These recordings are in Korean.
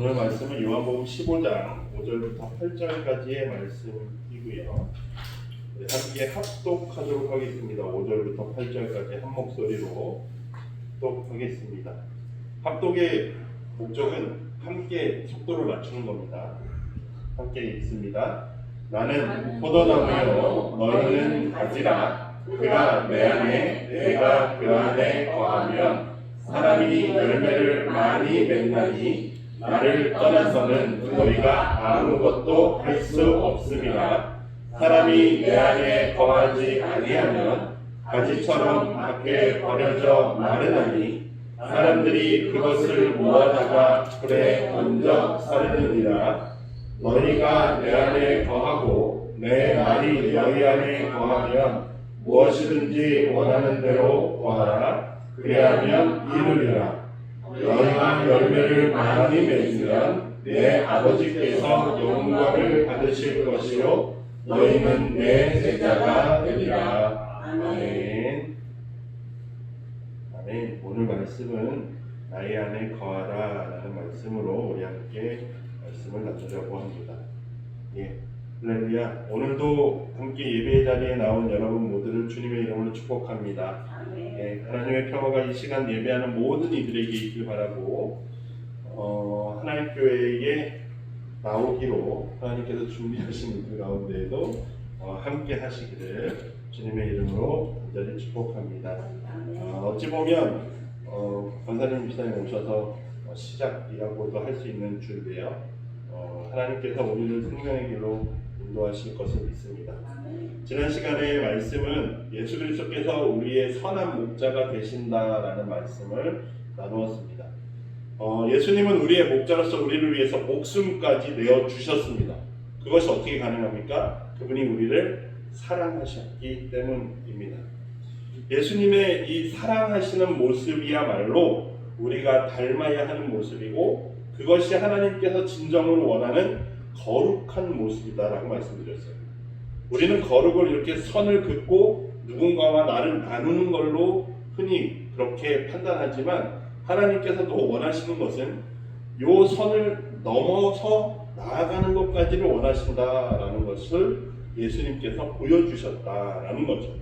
오늘 말씀은 요한복음 15장 5절부터 8절까지의 말씀이고요. 함께 합독하도록 하겠습니다. 5절부터 8절까지 한 목소리로 합독하겠습니다. 합독의 목적은 함께 속도를 맞추는 겁니다. 함께 읽습니다. 나는 포도나무요 너희는 가지라. 그가 내 안에 내가 그 안에 거하면 사람이 열매를 많이 맺나니 나를 떠나서는 너희가 아무것도 할 수 없음이라. 사람이 내 안에 거하지 아니하면 가지처럼 밖에 버려져 마르나니 사람들이 그것을 모아다가 불에 던져 사르느니라. 너희가 내 안에 거하고 내 말이 너희 안에 거하면 무엇이든지 원하는 대로 구하라. 그리하면 이루리라. 너희가 열매를 많이 맺으면 내 아버지께서 영광을 받으실 것이요 너희는 내 제자가 되리라. 아멘. 아멘. 오늘 말씀은 나의 안에 거하라 라는 말씀으로 우리 함께 말씀을 나누려고 합니다. 예. 할렐루야. 오늘도 함께 예배 자리에 나온 여러분 모두를 주님의 이름으로 축복합니다. 예, 하나님의 평화가 이 시간 예배하는 모든 이들에게 있길 바라고 하나님 교회에 나오기로 하나님께서 준비하신 이들 가운데에도 함께 하시기를 주님의 이름으로 간절히 축복합니다. 어찌 보면 권사님 집사님 오셔서 시작이라고도 할 수 있는 주인데요. 하나님께서 우리를 생명의 길로 인도하실 것을 믿습니다. 지난 시간의 말씀은 예수 그리스도께서 우리의 선한 목자가 되신다라는 말씀을 나누었습니다. 예수님은 우리의 목자로서 우리를 위해서 목숨까지 내어주셨습니다. 그것이 어떻게 가능합니까? 그분이 우리를 사랑하셨기 때문입니다. 예수님의 이 사랑하시는 모습이야말로 우리가 닮아야 하는 모습이고 그것이 하나님께서 진정으로 원하는 거룩한 모습이다라고 말씀드렸어요. 우리는 거룩을 이렇게 선을 긋고 누군가와 나를 나누는 걸로 흔히 그렇게 판단하지만 하나님께서도 원하시는 것은 요 선을 넘어서 나아가는 것까지를 원하신다라는 것을 예수님께서 보여주셨다라는 거죠.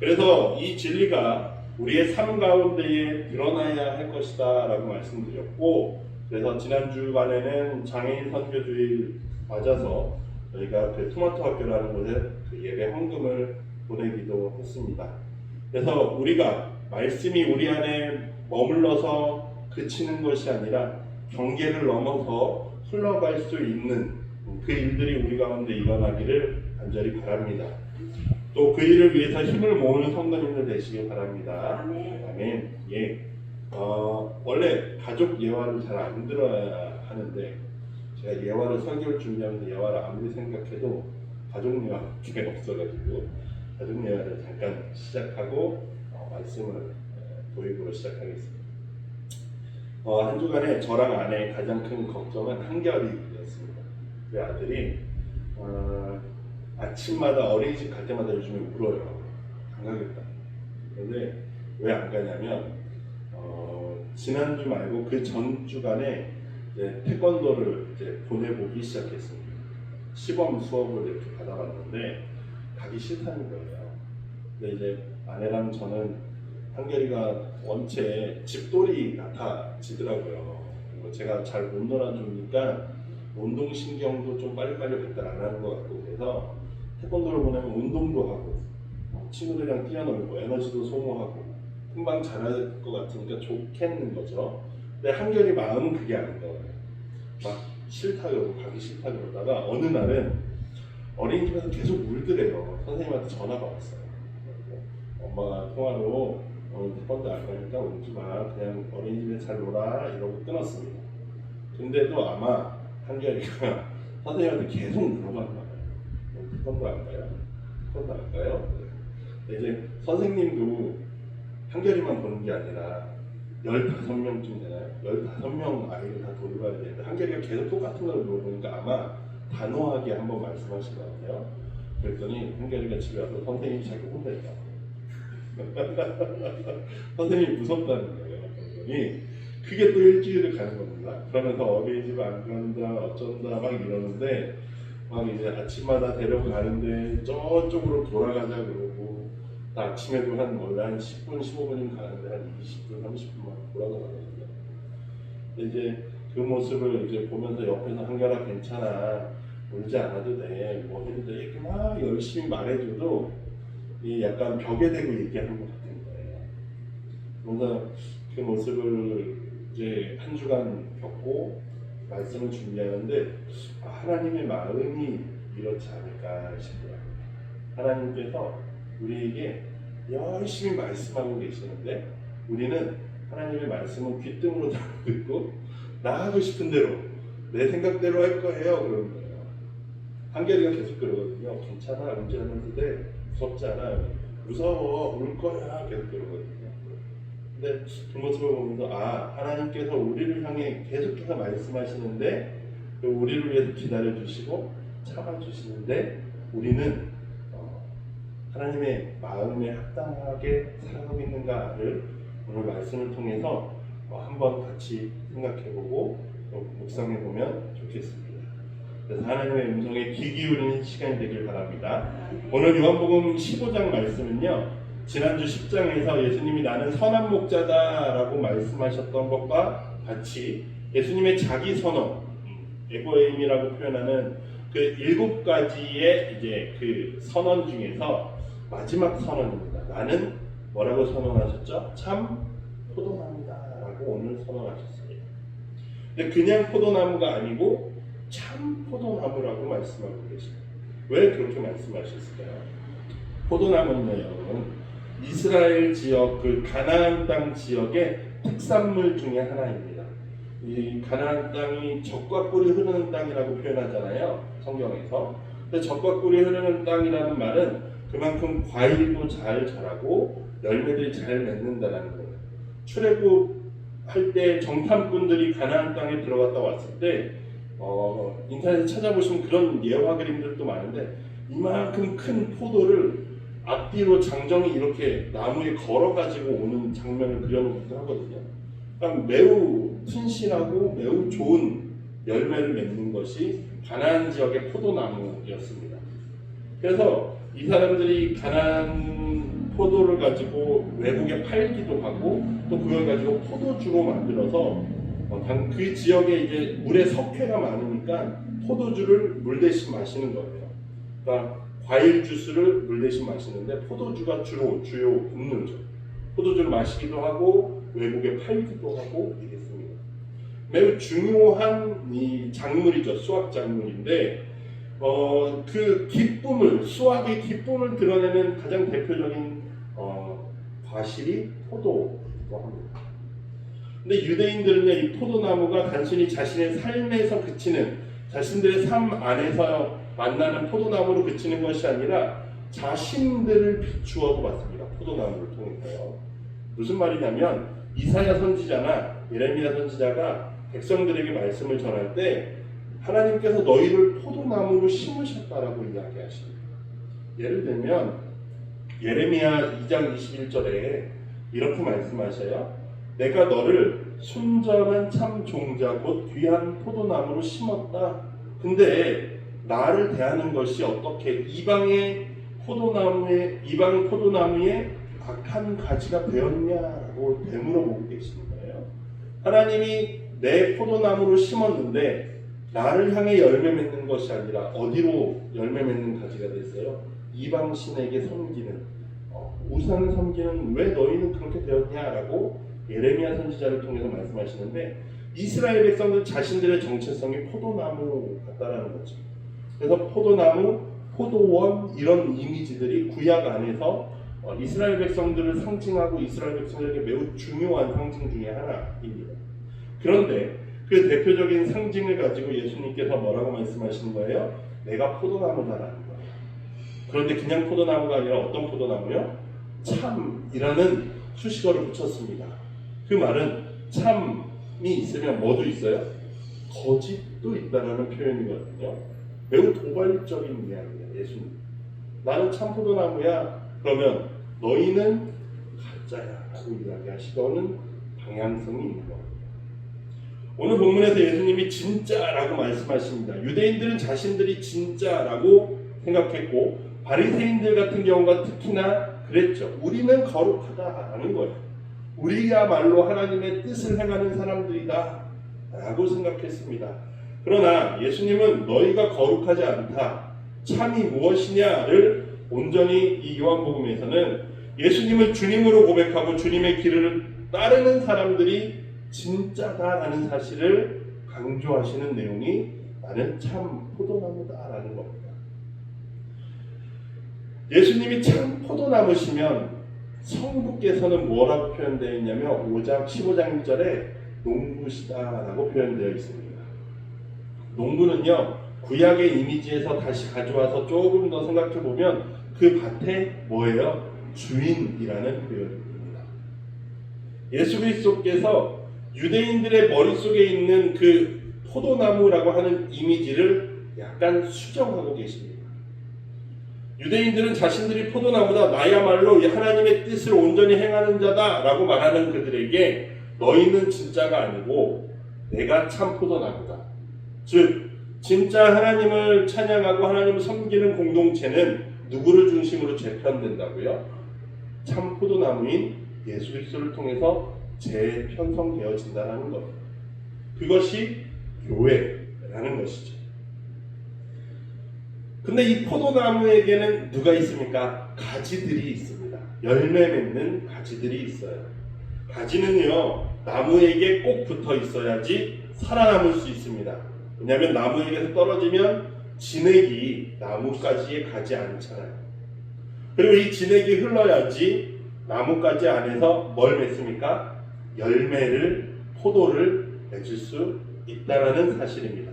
그래서 이 진리가 우리의 삶 가운데에 드러나야 할 것이다 라고 말씀드렸고, 그래서 지난 주간에는 장애인 선교주일 맞아서 저희가 그 토마토 학교라는 곳에 그 예배 헌금을 보내기도 했습니다. 그래서 우리가 말씀이 우리 안에 머물러서 그치는 것이 아니라 경계를 넘어서 흘러갈 수 있는 그 일들이 우리 가운데 일어나기를 간절히 바랍니다. 또 그 일을 위해서 힘을 모으는 성도님들 되시길 바랍니다. 아멘. 예. 원래 가족 예화를 잘 안 들어야 하는데 제가 예화를 설교를 준비하면서 예화를 아무리 생각해도 가족 예화가 없어가지고 가족 예화를 잠깐 시작하고 말씀을 도입으로 시작하겠습니다. 한 주간에 저랑 아내의 가장 큰 걱정은 한결이였습니다. 우리 아들이 아침마다 어린이집 갈 때마다 요즘에 울어요. 안 가겠다. 그런데 왜 안 가냐면 지난주 말고 그 전주간에 이제 태권도를 이제 보내보기 시작했습니다. 시범 수업을 이렇게 받아봤는데 가기 싫다는 거예요. 근데 이제 아내랑 저는 한결이가 원체 집돌이 같아지더라고요. 제가 잘 못 놀아주니까 운동신경도 좀 빨리빨리 발달 안 하는 것 같고, 그래서 태권도를 보내면 운동도 하고 친구들이랑 뛰어놀고 에너지도 소모하고 금방 잘할 것 같으니까 좋겠는 거죠. 근데 한결이 마음은 그게 아닌 거예요. 막 싫다 그러고 가기 싫다 그러다가 어느 날은 어린이집에서 계속 울더래요. 선생님한테 전화가 왔어요. 엄마가 통화로 태권도 안 가니까 울지 마, 그냥 어린이집에 잘 놀아 이러고 끊었습니다. 근데도 아마 한결이가 선생님한테 계속 물어봤나 봐요. 태권도 안 가요? 태권도 안 가요? 근데 이제 선생님도 한결이만 보는 게 아니라 15명쯤 되나요? 15명 아이를 다 돌봐야 되는데 한결이가 계속 똑같은 걸 물어보니까 아마 단호하게 한번 말씀하신 것 같아요. 그랬더니 한결이가 집에 와서 선생님이 자기 혼냈다. 선생님이 무섭다는 거예요. 그랬더니 그게 또 일주일을 가는 겁니다. 그러면서 어린이집 안 간다 어쩐다 막 이러는데 막 이제 아침마다 데려가는데 저쪽으로 돌아가자 그러고 아침에도 원래 한 10분 15분이면 가는데 한 20분 30분만 돌아가거든요. 근데 이제 그 모습을 이제 보면서 옆에서 한결아 괜찮아 울지 않아도 돼 뭐 해도 돼 이렇게 막 열심히 말해줘도 이 약간 벽에 대고 얘기하는 것 같은 거예요. 그래서 그 모습을 이제 한 주간 겪고 말씀을 준비하는데 하나님의 마음이 이렇지 않을까 싶어요. 하나님께서 우리에게 열심히 말씀하고 계시는데 우리는 하나님의 말씀은 귓등으로 듣고 나 하고 싶은 대로 내 생각대로 할 거예요 그러는 거예요. 한결이가 계속 그러거든요. 괜찮아 울지 않아도 돼 무섭지 않아 무서워 울 거야 계속 그러거든요. 근데 그 모습을 보면서 하나님께서 우리를 향해 계속해서 말씀하시는데 우리를 위해서 기다려주시고 참아주시는데 우리는 하나님의 마음에 합당하게 살아가고 있는가를 오늘 말씀을 통해서 한번 같이 생각해보고 묵상해보면 좋겠습니다. 그래서 하나님의 음성에 귀 기울이는 시간이 되길 바랍니다. 오늘 요한복음 15장 말씀은요, 지난주 10장에서 예수님이 나는 선한 목자다 라고 말씀하셨던 것과 같이 예수님의 자기 선언, 에고에임이라고 표현하는 그 7가지의 이제 그 선언 중에서 마지막 선언입니다. 나는 뭐라고 선언하셨죠? 참 포도나무다 라고 오늘 선언하셨습니다. 근데 그냥 포도나무가 아니고 참 포도나무라고 말씀하고 계십니다. 왜 그렇게 말씀하셨을까요? 포도나무는요 여러분 이스라엘 지역 그 가나안 땅 지역의 특산물 중에 하나입니다. 이 가나안 땅이 젖과 꿀이 흐르는 땅이라고 표현하잖아요 성경에서. 근데 젖과 꿀이 흐르는 땅이라는 말은 그만큼 과일도 잘 자라고 열매들이 잘 맺는다는 거예요. 출애굽할 때 정탐꾼들이 가나안 땅에 들어갔다 왔을 때 인터넷에 찾아보시면 그런 예화 그림들도 많은데 이만큼 큰 포도를 앞뒤로 장정이 이렇게 나무에 걸어가지고 오는 장면을 그려놓기도 하거든요. 그러니까 매우 튼실하고 매우 좋은 열매를 맺는 것이 가나안 지역의 포도나무였습니다. 그래서 이 사람들이 가나안 포도를 가지고 외국에 팔기도 하고 또 그걸 가지고 포도주로 만들어서 그 지역에 이제 물에 석회가 많으니까 포도주를 물 대신 마시는 거예요. 그러니까 과일 주스를 물 대신 마시는데 포도주가 주요 음료죠. 포도주를 마시기도 하고 외국에 팔기도 하고 이랬습니다. 매우 중요한 이 작물이죠. 수확 작물인데 그 기쁨을 수확의 기쁨을 드러내는 가장 대표적인 과실이 포도라고 합니다. 근데 유대인들은요 이 포도나무가 단순히 자신의 삶에서 그치는 자신들의 삶 안에서 만나는 포도나무로 그치는 것이 아니라 자신들을 비추어도 봤습니다. 포도나무를 통해서요. 무슨 말이냐면 이사야 선지자나 예레미야 선지자가 백성들에게 말씀을 전할 때 하나님께서 너희를 포도나무로 심으셨다라고 이야기하십니다. 예를 들면 예레미야 2장 21절에 이렇게 말씀하셔요. 내가 너를 순전한 참 종자 곧 귀한 포도나무로 심었다. 근데 나를 대하는 것이 어떻게 이방 포도나무에 악한 가지가 되었냐고 되물어보고 계시는 거예요. 하나님이 내 포도나무로 심었는데 나를 향해 열매 맺는 것이 아니라 어디로 열매 맺는 가지가 됐어요? 이방 신에게 섬기는 우상을 섬기는 왜 너희는 그렇게 되었냐라고 예레미야 선지자를 통해서 말씀하시는데 이스라엘 백성들 자신들의 정체성이 포도나무 같다라는 거죠. 그래서 포도나무, 포도원 이런 이미지들이 구약 안에서 이스라엘 백성들을 상징하고 이스라엘 백성들에게 매우 중요한 상징 중에 하나입니다. 그런데 그 대표적인 상징을 가지고 예수님께서 뭐라고 말씀하시는 거예요? 내가 포도나무다라는 거예요. 그런데 그냥 포도나무가 아니라 어떤 포도나무요? 참이라는 수식어를 붙였습니다. 그 말은 참이 있으면 뭐도 있어요? 거짓도 있다는 표현이거든요. 매우 도발적인 이야기예요. 예수님. 나는 참 포도나무야. 그러면 너희는 가짜야 라고 이야기하시고는 방향성이 있는 겁니다. 오늘 본문에서 예수님이 진짜라고 말씀하십니다. 유대인들은 자신들이 진짜라고 생각했고 바리새인들 같은 경우가 특히나 그랬죠. 우리는 거룩하다라는 거예요. 우리야말로 하나님의 뜻을 행하는 사람들이다 라고 생각했습니다. 그러나 예수님은 너희가 거룩하지 않다, 참이 무엇이냐를 온전히 이 요한복음에서는 예수님을 주님으로 고백하고 주님의 길을 따르는 사람들이 진짜다라는 사실을 강조하시는 내용이 나는 참 포도나무다라는 겁니다. 예수님이 참 포도나무시면 성부께서는 뭐라고 표현되어 있냐면 5장 15장 1절에 농부시다라고 표현되어 있습니다. 농부는요, 구약의 이미지에서 다시 가져와서 조금 더 생각해 보면 그 밭에 뭐예요? 주인이라는 표현입니다. 예수 그리스도께서 유대인들의 머릿속에 있는 그 포도나무라고 하는 이미지를 약간 수정하고 계십니다. 유대인들은 자신들이 포도나무다, 나야말로 하나님의 뜻을 온전히 행하는 자다 라고 말하는 그들에게 너희는 진짜가 아니고 내가 참 포도나무다. 즉 진짜 하나님을 찬양하고 하나님을 섬기는 공동체는 누구를 중심으로 재편된다고요? 참 포도나무인 예수 그리스도를 통해서 재편성되어진다는 것. 그것이 교회라는 것이죠. 근데 이 포도나무에게는 누가 있습니까? 가지들이 있습니다. 열매 맺는 가지들이 있어요. 가지는요, 나무에게 꼭 붙어 있어야지 살아남을 수 있습니다. 왜냐하면 나무에게서 떨어지면 진액이 나뭇가지에 가지 않잖아요. 그리고 이 진액이 흘러야지 나뭇가지 안에서 뭘 맺습니까? 열매를, 포도를 맺을 수 있다는 사실입니다.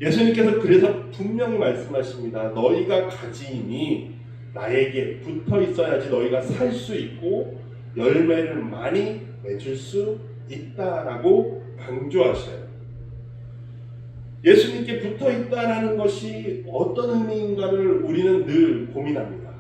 예수님께서 그래서 분명히 말씀하십니다. 너희가 가지이니 나에게 붙어 있어야지 너희가 살 수 있고 열매를 많이 맺을 수 있다라고 강조하셔요. 예수님께 붙어 있다라는 것이 어떤 의미인가를 우리는 늘 고민합니다.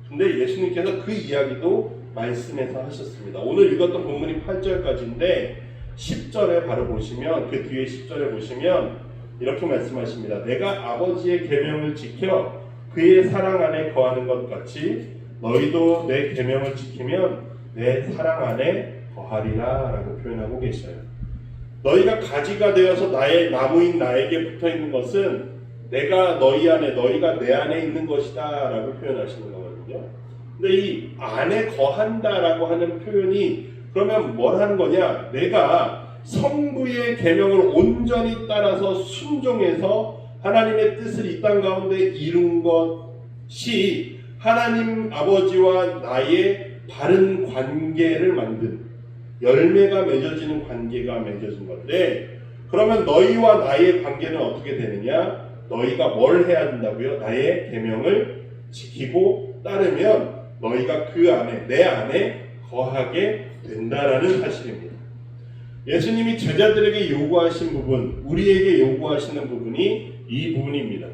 근데 예수님께서 그 이야기도 말씀에서 하셨습니다. 오늘 읽었던 본문이 8절까지인데 10절에 바로 보시면, 그 뒤에 10절에 보시면 이렇게 말씀하십니다. 내가 아버지의 계명을 지켜 그의 사랑 안에 거하는 것 같이 너희도 내 계명을 지키면 내 사랑 안에 거하리라 라고 표현하고 계셔요. 너희가 가지가 되어서 나의 나무인 나에게 붙어있는 것은 내가 너희 안에, 너희가 내 안에 있는 것이다 라고 표현하시는 거거든요. 근데 이 안에 거한다라고 하는 표현이 그러면 뭘 하는 거냐? 내가 성부의 계명을 온전히 따라서 순종해서 하나님의 뜻을 이 땅 가운데 이룬 것이 하나님 아버지와 나의 바른 관계를 만든, 열매가 맺어지는 관계가 맺어진 건데, 그러면 너희와 나의 관계는 어떻게 되느냐? 너희가 뭘 해야 된다고요? 나의 계명을 지키고 따르면 너희가 그 안에, 내 안에 거하게 된다라는 사실입니다. 예수님이 제자들에게 요구하신 부분, 우리에게 요구하시는 부분이 이 부분입니다.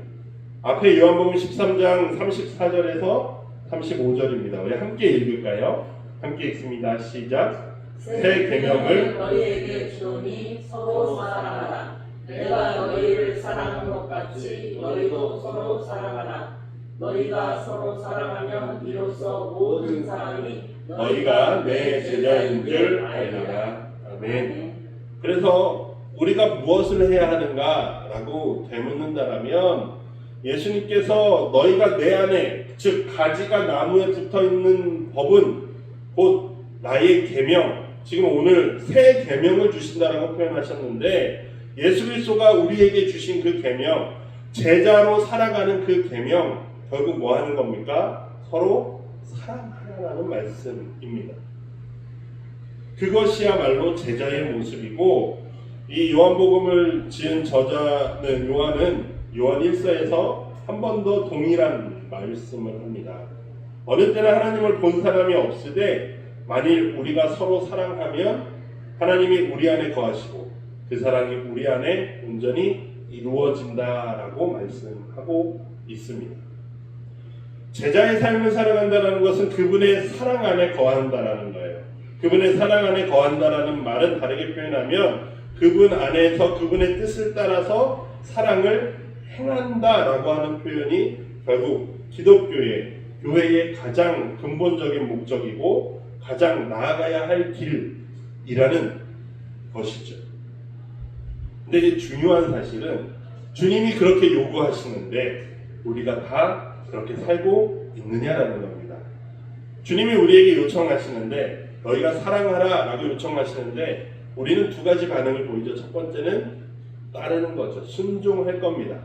앞에 요한복음 13장 34절에서 35절입니다. 우리 함께 읽을까요? 함께 읽습니다. 시작. 새 계명을 너희에게 주노니 서로 사랑하라. 내가 너희를 사랑한 것 같이 너희도 서로 사랑하라. 너희가 서로 사랑하면 이로써 모든 사람이 너희가 내 제자인 줄 알리라. 아멘. 그래서 우리가 무엇을 해야 하는가라고 되묻는다라면, 예수님께서 너희가 내 안에, 즉 가지가 나무에 붙어있는 법은 곧 나의 계명, 지금 오늘 새 계명을 주신다라고 표현하셨는데, 예수 그리스도가 우리에게 주신 그 계명, 제자로 살아가는 그 계명, 결국 뭐 하는 겁니까? 서로 사랑하라는 말씀입니다. 그것이야말로 제자의 모습이고, 이 요한복음을 지은 저자는 요한 1서에서 한 번 더 동일한 말씀을 합니다. 어느 때나 하나님을 본 사람이 없으되 만일 우리가 서로 사랑하면 하나님이 우리 안에 거하시고 그 사랑이 우리 안에 온전히 이루어진다라고 말씀하고 있습니다. 제자의 삶을 살아간다는 것은 그분의 사랑 안에 거한다라는 거예요. 그분의 사랑 안에 거한다라는 말은 다르게 표현하면 그분 안에서 그분의 뜻을 따라서 사랑을 행한다라고 하는 표현이 결국 기독교의 교회의 가장 근본적인 목적이고 가장 나아가야 할 길이라는 것이죠. 근데 이제 중요한 사실은 주님이 그렇게 요구하시는데 우리가 다 그렇게 살고 있느냐라는 겁니다. 주님이 우리에게 요청하시는데 너희가 사랑하라 라고 요청하시는데 우리는 두 가지 반응을 보이죠. 첫 번째는 따르는 거죠. 순종할 겁니다.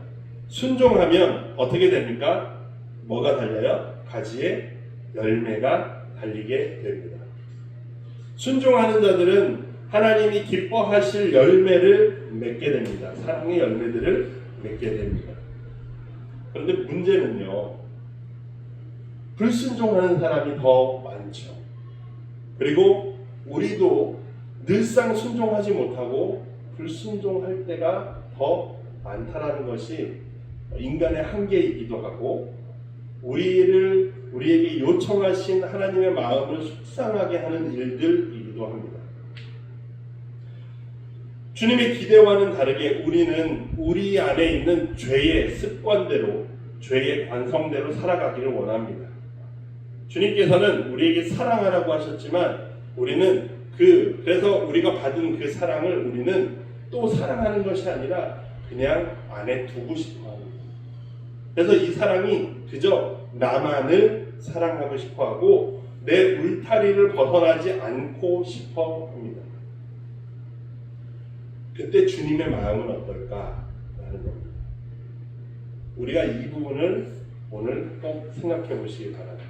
순종하면 어떻게 됩니까? 뭐가 달려요? 가지에 열매가 달리게 됩니다. 순종하는 자들은 하나님이 기뻐하실 열매를 맺게 됩니다. 사랑의 열매들을 맺게 됩니다. 그런데 문제는요, 불순종하는 사람이 더 많죠. 그리고 우리도 늘상 순종하지 못하고 불순종할 때가 더 많다라는 것이 인간의 한계이기도 하고 우리에게 요청하신 하나님의 마음을 속상하게 하는 일들이기도 합니다. 주님의 기대와는 다르게 우리는 우리 안에 있는 죄의 습관대로, 죄의 관성대로 살아가기를 원합니다. 주님께서는 우리에게 사랑하라고 하셨지만 우리는 그래서 우리가 받은 그 사랑을 우리는 또 사랑하는 것이 아니라 그냥 안에 두고 싶어 합니다. 그래서 이 사랑이 그저 나만을 사랑하고 싶어 하고 내 울타리를 벗어나지 않고 싶어 합니다. 그때 주님의 마음은 어떨까라는 겁니다. 우리가 이 부분을 오늘 꼭 생각해 보시기 바랍니다.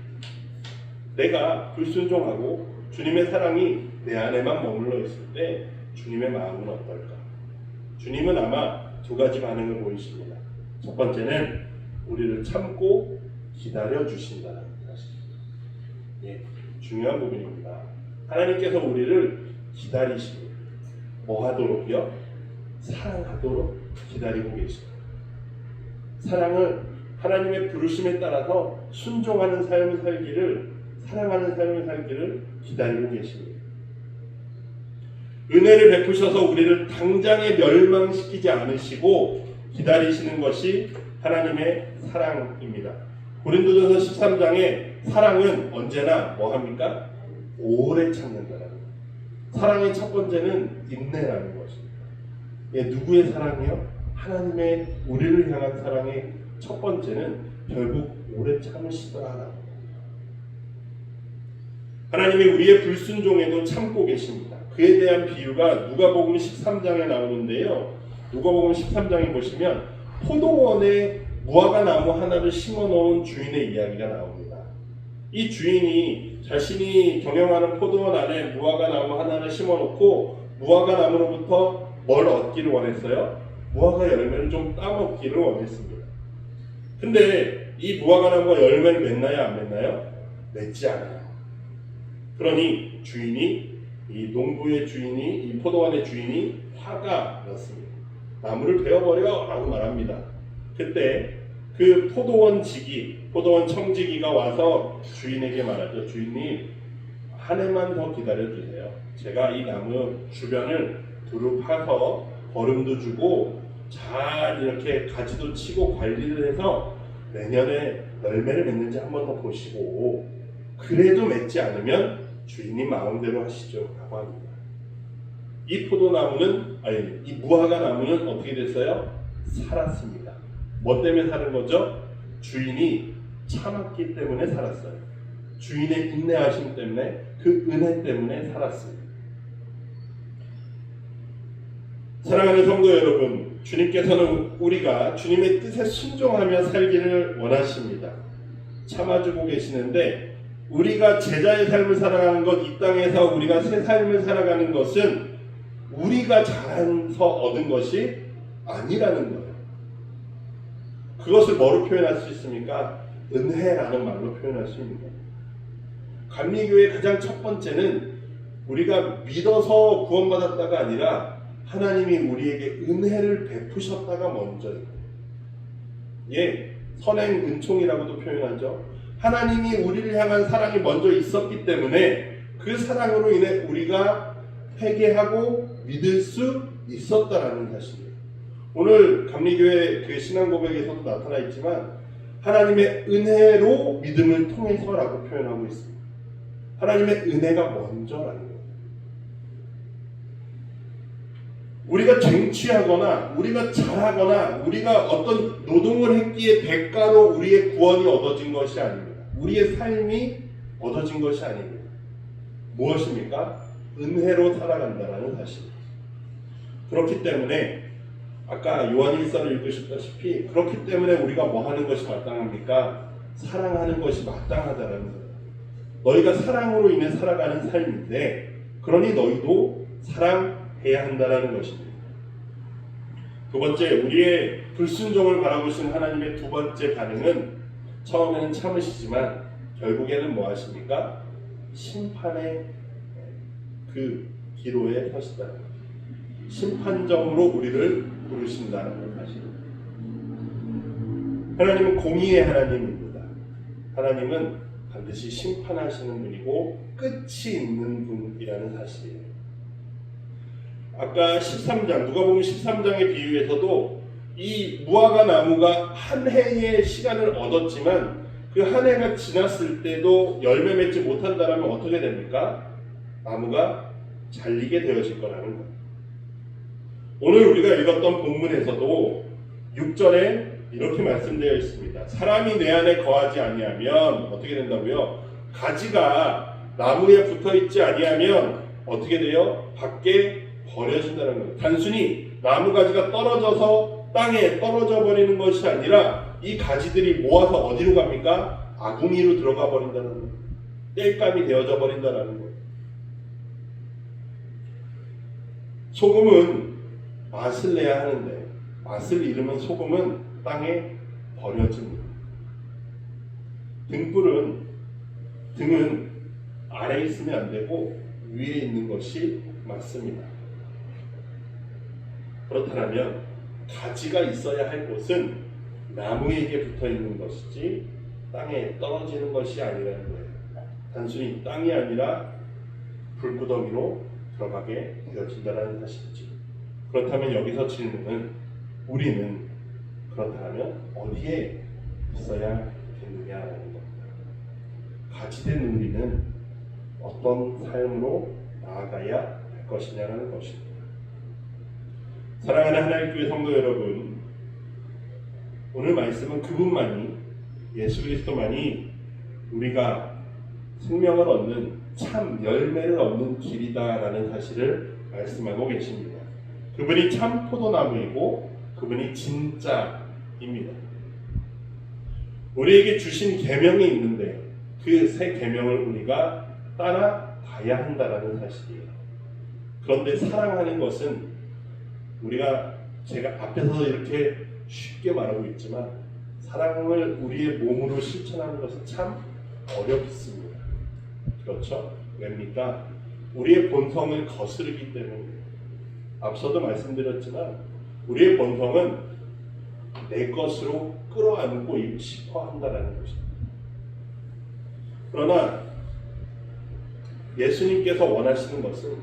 내가 불순종하고 주님의 사랑이 내 안에만 머물러 있을 때 주님의 마음은 어떨까? 주님은 아마 두 가지 반응을 보이십니다. 첫 번째는 우리를 참고 기다려 주신다는 것입니다. 예, 중요한 부분입니다. 하나님께서 우리를 기다리십니다. 뭐 하도록요? 사랑하도록 기다리고 계십니다. 사랑을 하나님의 부르심에 따라서 순종하는 삶을 살기를, 사랑하는 삶을 살기를 기다리고 계십니다. 은혜를 베푸셔서 우리를 당장에 멸망시키지 않으시고 기다리시는 것이 하나님의 사랑입니다. 고린도전서 13장에 사랑은 언제나 뭐합니까? 오래 참는다라는 거예요. 사랑의 첫 번째는 인내라는 것입니다. 예, 누구의 사랑이요? 하나님의 우리를 향한 사랑의 첫 번째는 결국 오래 참으시더라라는 거예요. 하나님이 우리의 불순종에도 참고 계십니다. 그에 대한 비유가 누가복음 13장에 나오는데요. 누가복음 13장에 보시면 포도원에 무화과 나무 하나를 심어놓은 주인의 이야기가 나옵니다. 이 주인이 자신이 경영하는 포도원 안에 무화과 나무 하나를 심어놓고 무화과 나무로부터 뭘 얻기를 원했어요? 무화과 열매를 좀 따먹기를 원했습니다. 근데 이 무화과 나무가 열매를 맺나요? 안 맺나요? 맺지 않아요. 그러니 주인이, 이 농부의 주인이, 이 포도원의 주인이 화가 났습니다. 나무를 베어버려 라고 말합니다. 그때 그 포도원 청지기가 와서 주인에게 말하죠. 주인님, 한 해만 더 기다려주세요. 제가 이 나무 주변을 두루 파서 거름도 주고 잘 이렇게 가지도 치고 관리를 해서 내년에 열매를 맺는지 한 번 더 보시고 그래도 맺지 않으면 주인이 마음대로 하시죠 라고 합니다. 이 이 무화과 나무는 어떻게 됐어요? 살았습니다. 뭐 때문에 사는 거죠? 주인이 참았기 때문에 살았어요. 주인의 인내하심 때문에, 그 은혜 때문에 살았습니다. 사랑하는 성도 여러분, 주님께서는 우리가 주님의 뜻에 순종하며 살기를 원하십니다. 참아주고 계시는데 우리가 제자의 삶을 살아가는 것, 이 땅에서 우리가 새 삶을 살아가는 것은 우리가 잘해서 얻은 것이 아니라는 거예요. 그것을 뭐로 표현할 수 있습니까? 은혜라는 말로 표현할 수 있는 거예요. 감리교의 가장 첫 번째는 우리가 믿어서 구원받았다가 아니라 하나님이 우리에게 은혜를 베푸셨다가 먼저예요. 예, 선행 은총이라고도 표현하죠. 하나님이 우리를 향한 사랑이 먼저 있었기 때문에 그 사랑으로 인해 우리가 회개하고 믿을 수 있었다라는 사실이에요. 오늘 감리교회 그 신앙 고백에서도 나타나 있지만 하나님의 은혜로 믿음을 통해서라고 표현하고 있습니다. 하나님의 은혜가 먼저라는 거예요. 우리가 쟁취하거나 우리가 잘하거나 우리가 어떤 노동을 했기에 대가로 우리의 구원이 얻어진 것이 아닙니다. 우리의 삶이 얻어진 것이 아닙니다. 무엇입니까? 은혜로 살아간다는 사실입니다. 그렇기 때문에 아까 요한일서를 읽으셨다시피 그렇기 때문에 우리가 뭐 하는 것이 마땅합니까? 사랑하는 것이 마땅하다는 거예요. 너희가 사랑으로 인해 살아가는 삶인데 그러니 너희도 사랑해야 한다는 것입니다. 두 번째, 우리의 불순종을 바라보신 하나님의 두 번째 반응은 처음에는 참으시지만 결국에는 뭐 하십니까? 심판의 그 기로에 서시다. 심판정으로 우리를 부르신다는 사실입니다. 하나님은 공의의 하나님입니다. 하나님은 반드시 심판하시는 분이고 끝이 있는 분이라는 사실이에요. 아까 13장, 누가복음 13장의 비유에서도 이 무화과 나무가 한 해의 시간을 얻었지만 그 한 해가 지났을 때도 열매 맺지 못한다면 어떻게 됩니까? 나무가 잘리게 되어질 거라는 거예요. 오늘 우리가 읽었던 본문에서도 6절에 이렇게 말씀되어 있습니다. 사람이 내 안에 거하지 아니하면 어떻게 된다고요? 가지가 나무에 붙어 있지 아니하면 어떻게 돼요? 밖에 버려진다는 거예요. 단순히 나무 가지가 떨어져서 땅에 떨어져 버리는 것이 아니라 이 가지들이 모아서 어디로 갑니까? 아궁이로 들어가 버린다는 거예요. 땔감이 되어져 버린다는 거예요. 소금은 맛을 내야 하는데 맛을 잃으면 소금은 땅에 버려집니다. 등은 아래에 있으면 안 되고 위에 있는 것이 맞습니다. 그렇다면 가지가 있어야 할 곳은 나무에게 붙어 있는 것이지 땅에 떨어지는 것이 아니라는 거예요. 단순히 땅이 아니라 불구덩이로 들어가게 되어진다는 사실이죠. 그렇다면 여기서 질문은 우리는 그렇다면 어디에 있어야겠느냐라는 겁니다. 가지된 우리는 어떤 삶으로 나아가야 할 것이냐라는 것입니다. 사랑하는 하나님 교회 성도 여러분, 오늘 말씀은 그분만이, 예수 그리스도만이 우리가 생명을 얻는 참 열매를 얻는 길이다라는 사실을 말씀하고 계십니다. 그분이 참 포도나무이고 그분이 진짜입니다. 우리에게 주신 계명이 있는데 그 새 계명을 우리가 따라가야 한다라는 사실이에요. 그런데 사랑하는 것은 제가 앞에서 이렇게 쉽게 말하고 있지만 사랑을 우리의 몸으로 실천하는 것은 참 어렵습니다. 그렇죠? 왜입니까? 우리의 본성을 거스르기 때문입니다. 앞서도 말씀드렸지만 우리의 본성은 내 것으로 끌어안고 싶어 한다는 것입니다. 그러나 예수님께서 원하시는 것은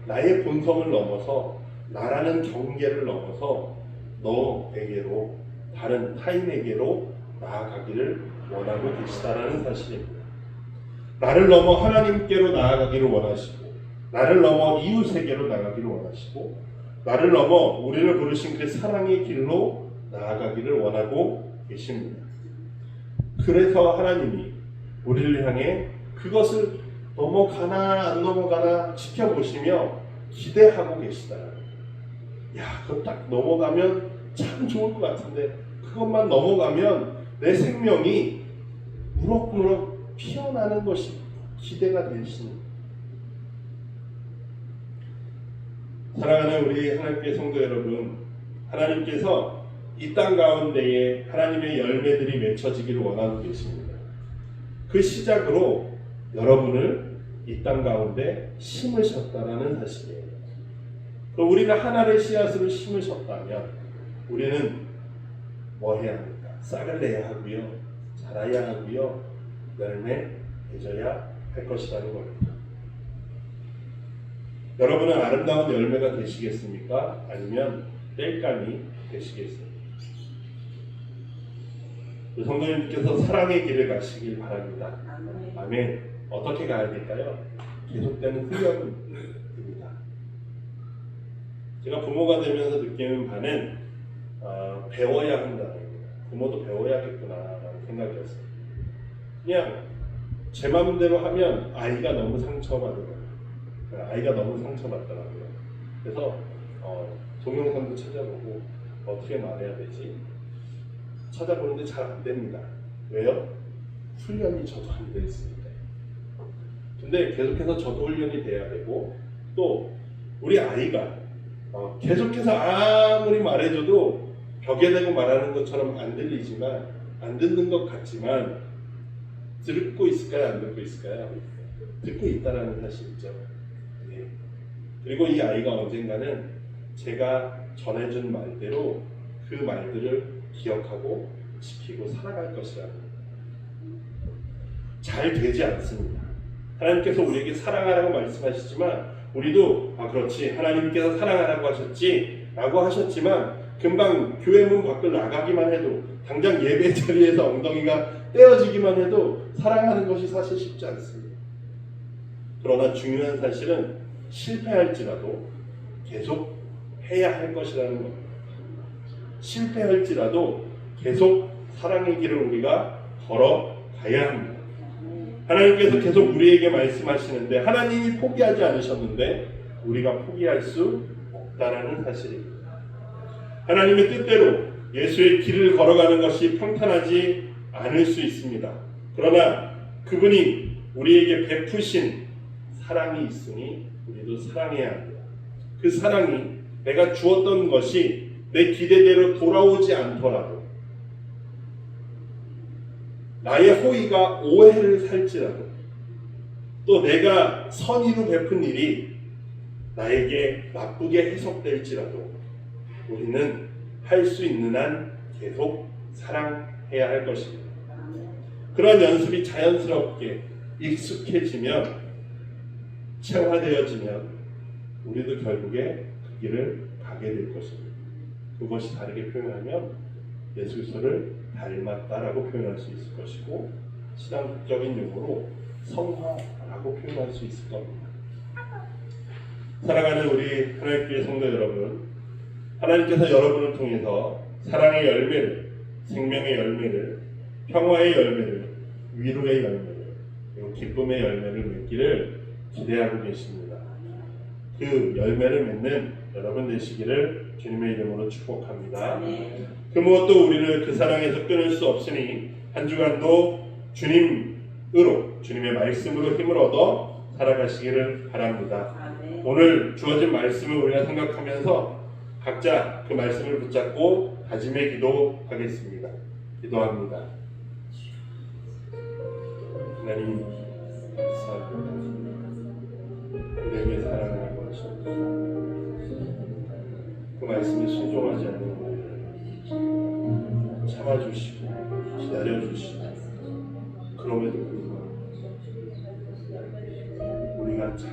나의 본성을 넘어서 나라는 경계를 넘어서 너에게로 다른 타인에게로 나아가기를 원하고 계시다라는 사실입니다. 나를 넘어 하나님께로 나아가기를 원하시고 나를 넘어 이웃에게로 나아가기를 원하시고 나를 넘어 우리를 부르신 그 사랑의 길로 나아가기를 원하고 계십니다. 그래서 하나님이 우리를 향해 그것을 넘어가나 안 넘어가나 지켜보시며 기대하고 계시다. 야, 그거 딱 넘어가면 참 좋을 것 같은데 그것만 넘어가면 내 생명이 무럭무럭 피어나는 것이 기대가 되시는. 사랑하는 우리 하나님께 성도 여러분, 하나님께서 이 땅 가운데에 하나님의 열매들이 맺혀지기를 원하고 계십니다. 그 시작으로 여러분을 이 땅 가운데 심으셨다라는 사실이에요. 그럼 우리가 하나의 씨앗으로 심으셨다면 우리는 뭐 해야 합니까? 싹을 내야 하고요, 자라야 하고요, 열매 맺어야 할 것이라는 겁니다. 여러분은 아름다운 열매가 되시겠습니까? 아니면 땔감이 되시겠습니까? 성도님께서 사랑의 길을 가시길 바랍니다. 아멘. 어떻게 가야 될까요? 계속되는 훈련입니다. 제가 부모가 되면서 느끼는 바는 배워야 한다는 겁니다. 부모도 배워야겠구나라는 생각이었어요. 그냥 제 마음대로 하면 아이가 너무 상처받더라고요. 그래서 동영상도 찾아보고 어떻게 말해야 되지? 찾아보는데 잘 안 됩니다. 왜요? 훈련이 저도 안 돼 있으니까요. 근데 계속해서 저도 훈련이 돼야 되고, 또 우리 아이가 계속해서 아무리 말해줘도 벽에 대고 말하는 것처럼 안 들리지만, 안 듣는 것 같지만 듣고 있을까요? 안 듣고 있을까요? 듣고 있다라는 사실이죠. 네. 그리고 이 아이가 언젠가는 제가 전해준 말대로 그 말들을 기억하고 지키고 살아갈 것이라는 겁니다. 잘 되지 않습니다. 하나님께서 우리에게 사랑하라고 말씀하시지만 우리도 그렇지 하나님께서 사랑하라고 하셨지 라고 하셨지만 금방 교회 문 밖을 나가기만 해도 당장 예배 자리에서 엉덩이가 떼어지기만 해도 사랑하는 것이 사실 쉽지 않습니다. 그러나 중요한 사실은 실패할지라도 계속 해야 할 것이라는 겁니다. 실패할지라도 계속 사랑의 길을 우리가 걸어가야 합니다. 하나님께서 계속 우리에게 말씀하시는데 하나님이 포기하지 않으셨는데 우리가 포기할 수 없다라는 사실입니다. 하나님의 뜻대로 예수의 길을 걸어가는 것이 평탄하지 않을 수 있습니다. 그러나 그분이 우리에게 베푸신 사랑이 있으니 우리도 사랑해야 합니다. 그 사랑이 내가 주었던 것이 내 기대대로 돌아오지 않더라도 나의 호의가 오해를 살지라도 또 내가 선의로 베푼 일이 나에게 나쁘게 해석될지라도 우리는 할 수 있는 한 계속 사랑해야 할 것입니다. 그런 연습이 자연스럽게 익숙해지면 체화되어지면 우리도 결국에 그 길을 가게 될 것입니다. 그것이 다르게 표현하면 예수 그리스도를 닮았다라고 표현할 수 있을 것이고 신앙적인 용어로 성화라고 표현할 수 있을 겁니다. 사랑하는 우리 하나님께 성도 여러분, 하나님께서 여러분을 통해서 사랑의 열매를, 생명의 열매를, 평화의 열매를, 위로의 열매를, 그리고 기쁨의 열매를 맺기를 기대하고 계십니다. 그 열매를 맺는 여러분 되시기를 주님의 이름으로 축복합니다. 그 무엇도 우리를 그 사랑에서 끊을 수 없으니 한 주간도 주님으로, 주님의 말씀으로 힘을 얻어 살아가시기를 바랍니다. 오늘 주어진 말씀을 우리가 생각하면서 각자 그 말씀을 붙잡고 다짐의 기도하겠습니다. 기도합니다. 하나님 감사합니다. 우리에게 사랑하는 것이 그 말씀이 순종하지 않는 것을 참아주시고 기다려주시고 그럼에도 불구하고 우리가 참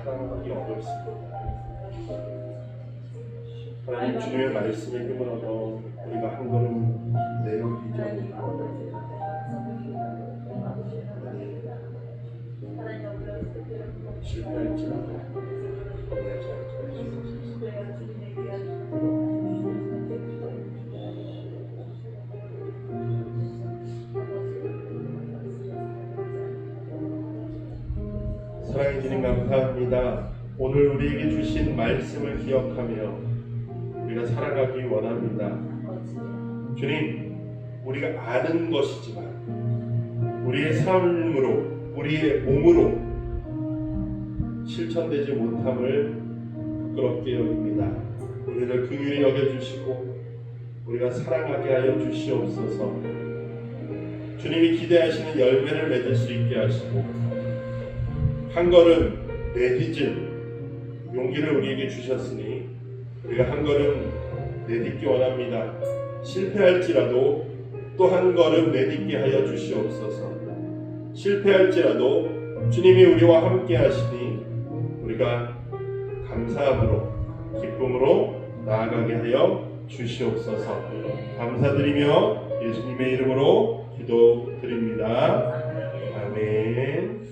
사랑하기 어렵습니다. 하나님 주님의 말씀에 힘을 얻어 우리가 한 걸음 내어오기 전에 실패할지라도 겁내지 않게 하시옵소서. 사랑해 주님 감사합니다. 오늘 우리에게 주신 말씀을 기억하며 우리가 살아가기 원합니다. 주님, 우리가 아는 것이지만 우리의 삶으로, 우리의 몸으로 실천되지 못함을 부끄럽게 여깁니다. 우리를 긍휼히 여겨주시고 우리가 사랑하게 하여 주시옵소서. 주님이 기대하시는 열매를 맺을 수 있게 하시고 한 걸음 내딛을 용기를 우리에게 주셨으니 우리가 한 걸음 내딛기 원합니다. 실패할지라도 또 한 걸음 내딛게 하여 주시옵소서. 실패할지라도 주님이 우리와 함께 하시니 우리가 우리가 감사함으로 기쁨으로 나아가게 하여 주시옵소서. 감사드리며 예수님의 이름으로 기도드립니다. 아멘.